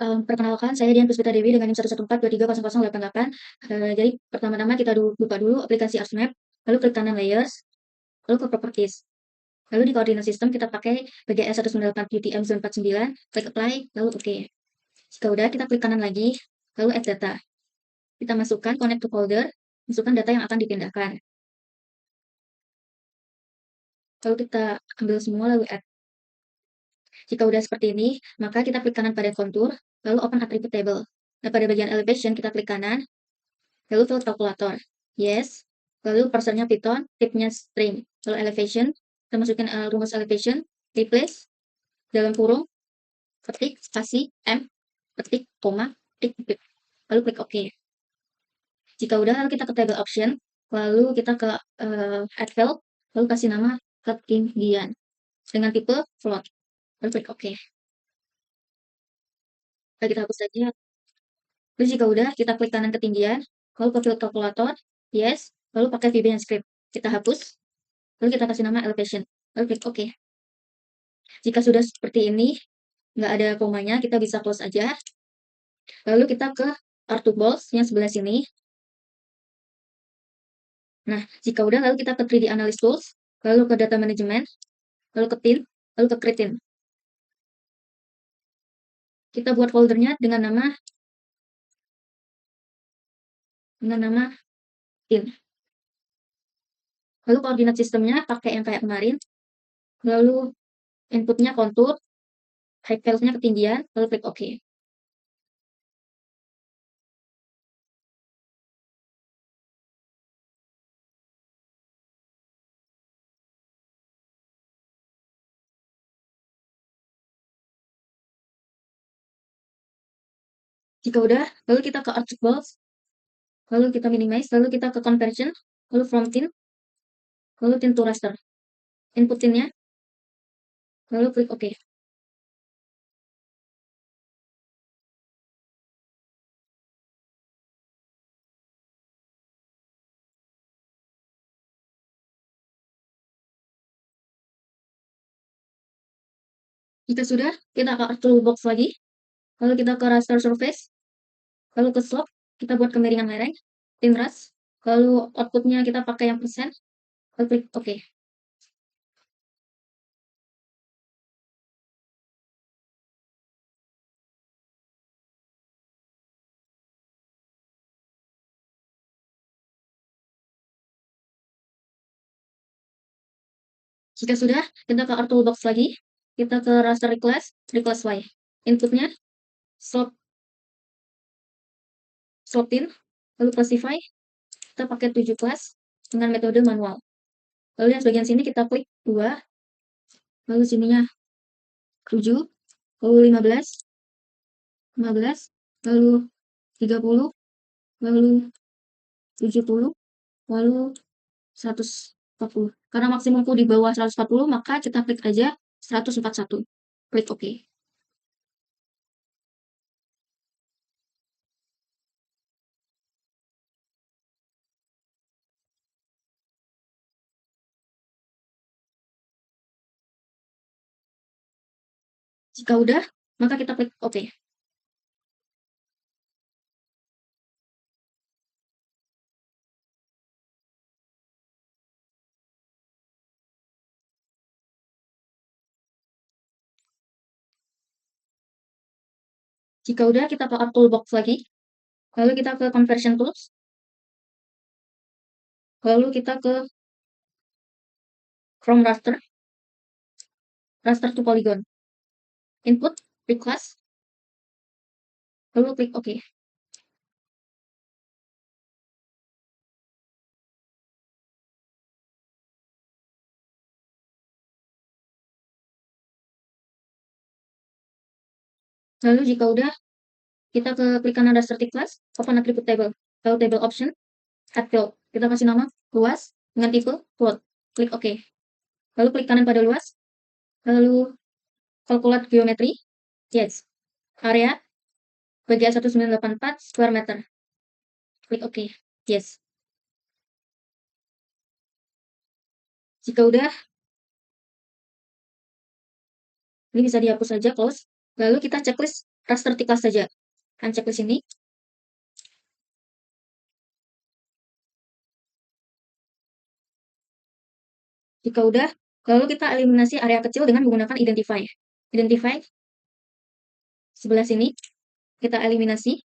Perkenalkan, saya Dian Puspita Dewi dengan NIM 114230088. Jadi pertama-tama kita buka dulu aplikasi ArtsMap, lalu klik kanan Layers, lalu ke Properties. Lalu di koordinat sistem kita pakai BGS 198UTM949, klik Apply, lalu OK. Jika udah, kita klik kanan lagi, lalu Add Data. Kita masukkan Connect to Folder, masukkan data yang akan dipindahkan. Lalu kita ambil semua, lalu Add. Jika udah seperti ini, maka kita klik kanan pada Contour, lalu Open Attribute Table. Nah, pada bagian Elevation, kita klik kanan, lalu fill calculator, yes, lalu parsernya Python, tipenya string, lalu elevation, kita masukin rumus elevation, replace, dalam kurung, ketik, spasi, M, ketik, koma, ketik, lalu klik OK. Jika udah, lalu kita ke table option, lalu kita ke add field, lalu kasih nama ketinggian, dengan tipe float, lalu klik OK. Lalu kita hapus saja. Terus jika udah, kita klik kanan ketinggian, lalu ke field calculator, yes, lalu pakai VBA script, kita hapus, lalu kita kasih nama elevation, lalu klik OK. Jika sudah seperti ini, nggak ada komanya, kita bisa close aja. Lalu kita ke R2Balls yang sebelah sini. Nah, jika udah, lalu kita ke 3D Analyst Tools, lalu ke Data Management, lalu ke Tin, lalu ke Create Tin. Kita buat foldernya dengan nama Tin. Lalu koordinat sistemnya pakai yang kayak kemarin. Lalu inputnya kontur, height value-nya ketinggian, lalu klik OK. Jika udah, lalu kita ke R2Balls, lalu kita minimize, lalu kita ke Conversion, lalu from Tin, lalu Tin to Raster. Input Tin-nya, lalu klik OK. Jika sudah, kita ke Toolbox lagi, lalu kita ke Raster Surface, lalu ke Slope, kita buat kemiringan lereng, Thin Brush, lalu outputnya kita pakai yang persen, lalu klik OK. Jika sudah, kita ke Toolbox lagi, kita ke Raster Reclass Y. Inputnya Slope Thin, lalu Classify, kita pakai 7 kelas dengan metode manual. Lalu yang bagian sini kita klik 2, lalu sininya 7, lalu 15, lalu 30, lalu 70, lalu 140. Karena maksimumku di bawah 140, maka kita klik aja 141. Klik OK. Jika udah, maka kita klik OK. Jika udah, kita ke Art Toolbox lagi, lalu kita ke Conversion Tools, lalu kita ke From Raster to Polygon. Input, Reclass, lalu klik OK. Lalu jika udah, kita klik kanan Raster Class, Open Attribute Table, lalu Table Option, Add Field. Kita kasih nama luas dengan tipe float. Klik OK. Lalu klik kanan pada luas, lalu Calculate Geometry, yes. Area, BGA 1984 square meter. Klik OK, yes. Jika udah, ini bisa dihapus saja, close. Lalu kita checklist raster T class saja. Uncek di sini. Jika udah, lalu kita eliminasi area kecil dengan menggunakan identify. Identify sebelah sini, kita eliminasi.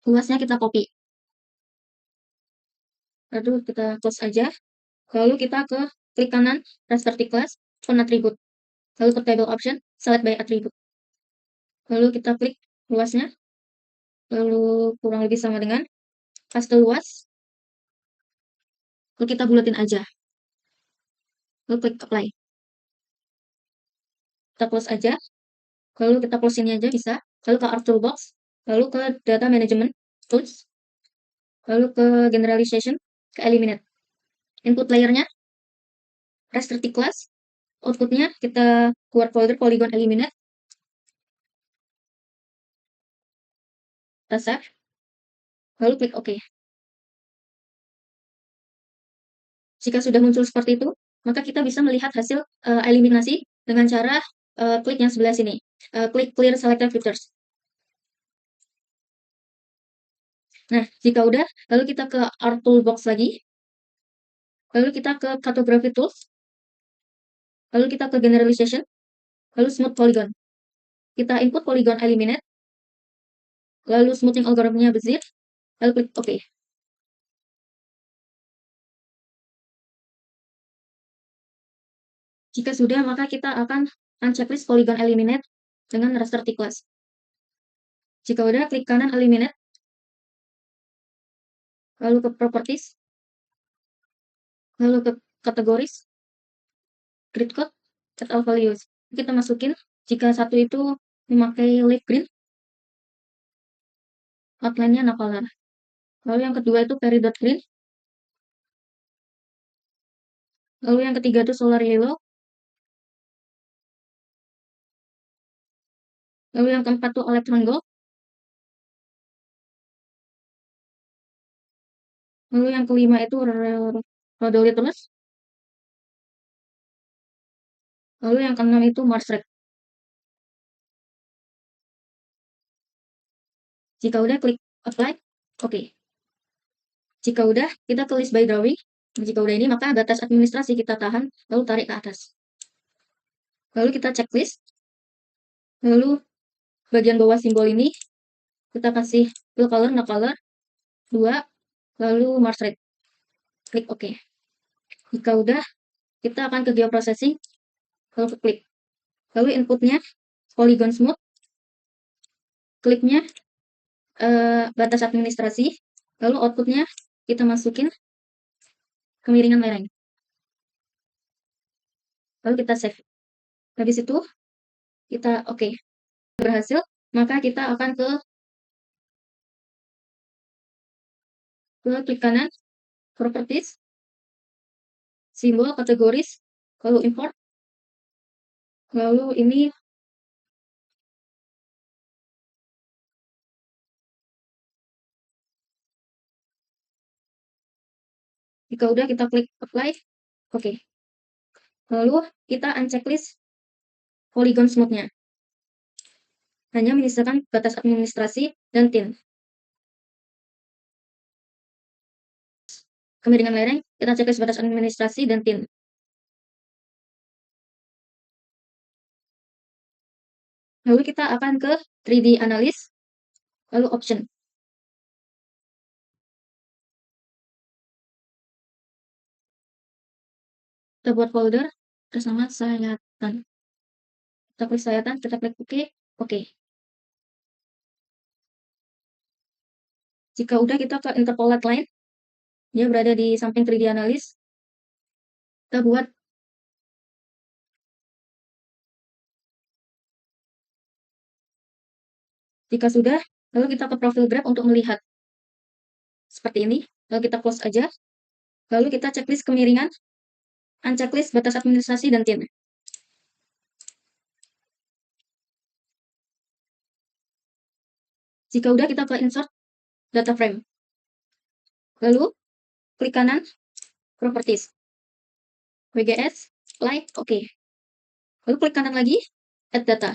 Luasnya kita copy. Lalu kita close aja. Lalu kita ke klik kanan, raster T class, on attribute. Lalu ke table option, select by attribute. Lalu kita klik luasnya. Lalu kurang lebih sama dengan paste luas. Lalu kita bulatin aja. Lalu klik apply. Kita close aja. Lalu kita close ini aja bisa. Lalu ke art toolbox. Lalu ke data management tools. Lalu ke generalization, ke eliminate. Input layernya raster T class. Outputnya kita keluar folder polygon eliminate. Kita save. Lalu klik OK. Jika sudah muncul seperti itu, maka kita bisa melihat hasil eliminasi dengan cara klik yang sebelah sini. Klik clear selected filters. Nah, jika udah, lalu kita ke art toolbox lagi. Lalu kita ke cartography tools. Lalu kita ke generalization. Lalu smooth polygon. Kita input polygon eliminate. Lalu smoothing algorithmnya Bezier. Lalu klik OK. Jika sudah, maka kita akan unchecklist polygon eliminate dengan raster T class. Jika udah, klik kanan eliminate. Lalu ke properties. Lalu ke kategoris. Grid code, set all values. Kita masukin jika satu itu memakai leaf green, outline-nya no color. Lalu yang kedua itu peridot green. Lalu yang ketiga itu solar yellow. Lalu yang keempat itu electron gold. Lalu yang kelima itu rhodolithrus. Lalu yang keenam itu Mars red. Jika udah, klik apply. Oke. Jika udah, kita ke list by drawing. Jika udah ini, maka batas administrasi kita tahan, lalu tarik ke atas. Lalu kita checklist. Lalu bagian bawah simbol ini, kita kasih fill color, no color, 2, lalu Mars red. Klik OK. Jika udah, kita akan ke geoprocessing, lalu ke klik. Lalu inputnya polygon smooth, kliknya batas administrasi, lalu outputnya kita masukin kemiringan lereng. Lalu kita save. Habis itu, kita OK. Berhasil, maka kita akan ke klik kanan, properties, simbol, kategoris, lalu import, lalu ini jika udah kita klik apply, oke. Lalu kita unchecklist polygon smooth-nya. Hanya menyisakan batas administrasi dan tint. Kemiringan lereng, kita checklist batas administrasi dan tint. Lalu kita akan ke 3D analysis, lalu option. Kita buat folder bersama sayatan. Kita klik sayatan, kita klik OK, OK. Jika udah, kita ke interpolate line. Dia berada di samping 3D analysis. Kita buat jika sudah, lalu kita ke profil graph untuk melihat seperti ini. Lalu kita close aja. Lalu kita checklist kemiringan, unchecklist batas administrasi dan tint. Jika udah, kita ke insert data frame. Lalu klik kanan, properties. WGS, like, oke. Lalu klik kanan lagi, add data.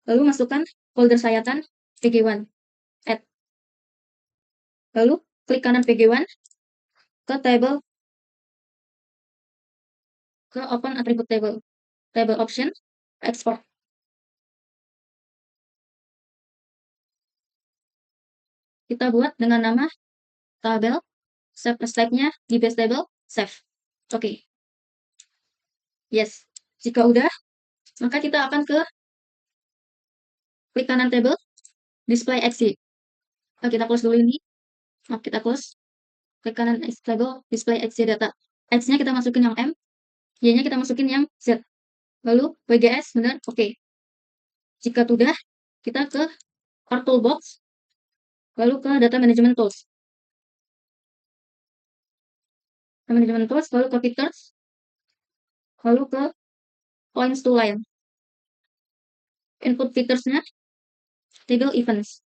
Lalu masukkan folder sayatan pg1, add. Lalu klik kanan pg1 ke table, ke open attribute table, table option, export. Kita buat dengan nama tabel, save as type-nya di base table, save. Oke. Yes. Jika udah, maka kita akan klik kanan table, display XY. Nah, kita close dulu ini. Maaf, kita close. Klik kanan table, display XY data. X-nya kita masukin yang M, Y-nya kita masukin yang Z. Lalu WGS, benar? Oke. Jika sudah, kita ke Our Toolbox, lalu ke Data Management Tools. Data Management Tools, lalu ke Features, lalu ke Points to Line. Input features-nya, Table Events.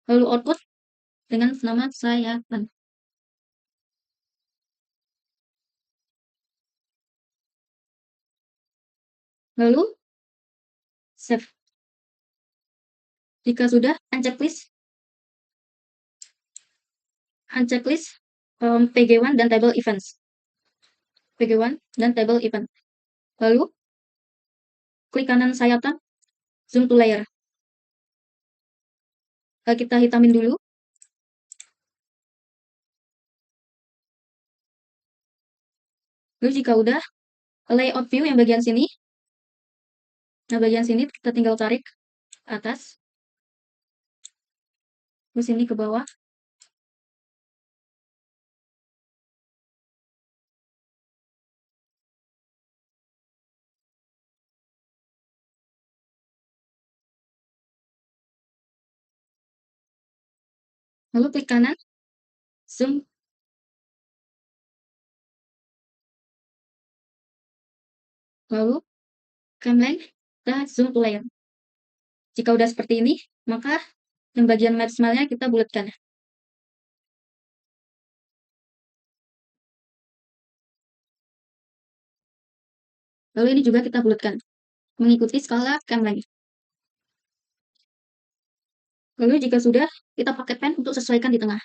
Lalu output dengan nama sayatan. Lalu save. Jika sudah, unchecklist pg1 dan table events. pg1 dan table event. Lalu klik kanan sayatan, zoom to layer. Kita hitamin dulu. Lalu jika udah, layout view yang bagian sini. Nah, bagian sini kita tinggal tarik atas. Terus ini ke bawah. Lalu klik kanan, zoom. Lalu length, kita zoom to layer. Jika udah seperti ini, maka yang bagian match smile-nya kita bulatkan. Lalu ini juga kita bulatkan, mengikuti skala length. Lalu jika sudah, kita pakai pen untuk sesuaikan di tengah.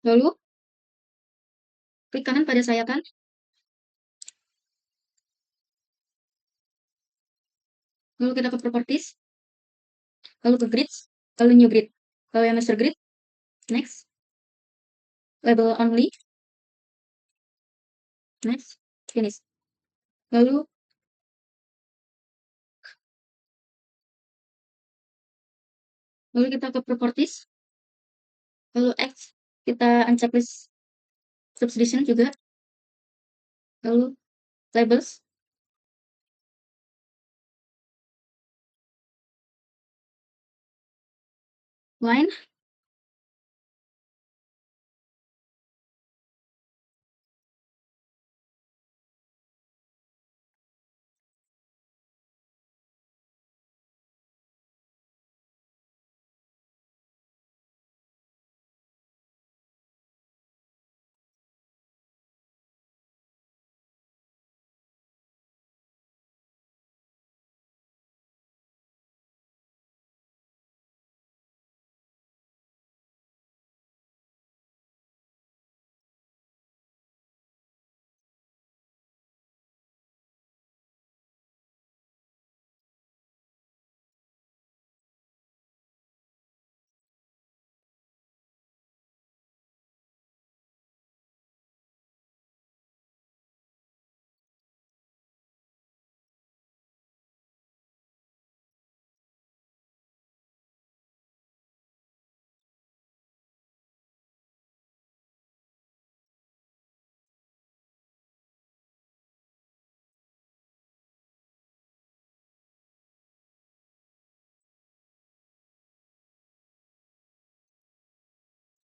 Lalu klik kanan pada sayatan. Lalu kita ke properties. Lalu ke grids. Lalu new grid. Lalu yang master grid. Next. Label only. Next. Finish. Lalu kita ke properties. Lalu X. Kita unchecklist subdivision juga. Lalu labels. Line.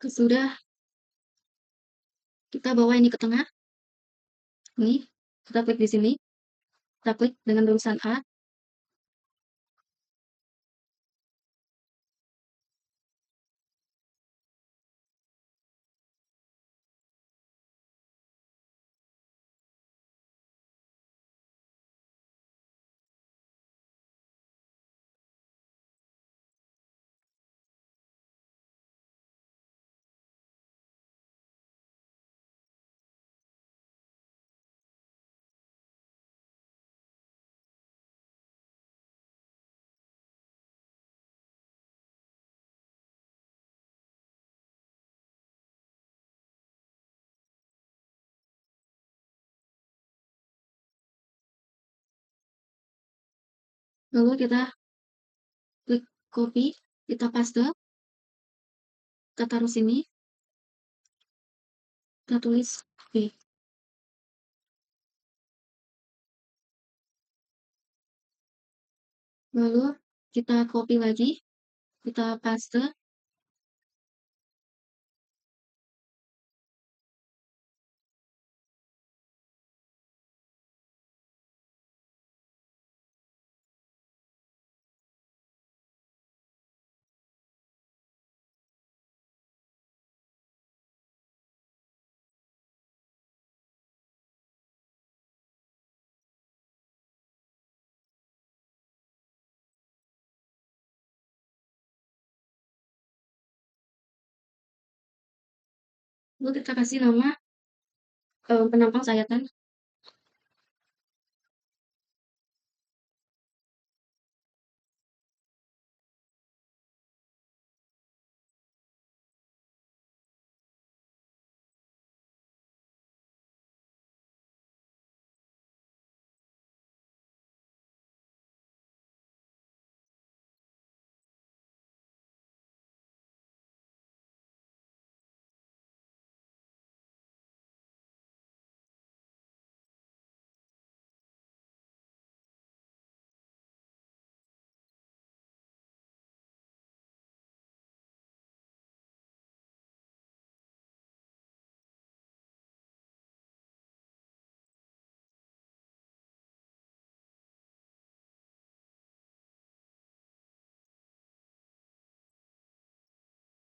Sudah, kita bawa ini ke tengah. Ini, kita klik di sini. Kita klik dengan tulisan A. Lalu kita klik copy, kita paste, kita taruh sini, kita tulis B. Lalu kita copy lagi, kita paste, lalu kita kasih nama penampang sayatan.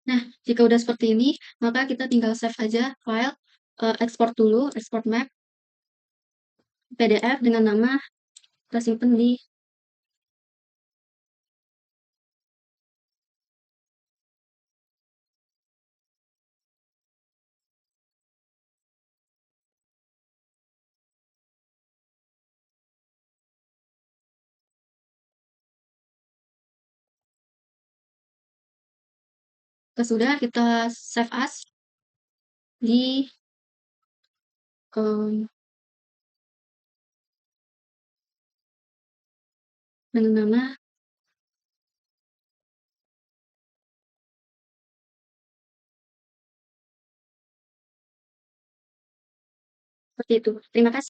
Nah, jika udah seperti ini, maka kita tinggal save aja file, ekspor dulu, export map, PDF dengan nama, kita simpen di sudah kita save as di dengan nama seperti itu. Terima kasih.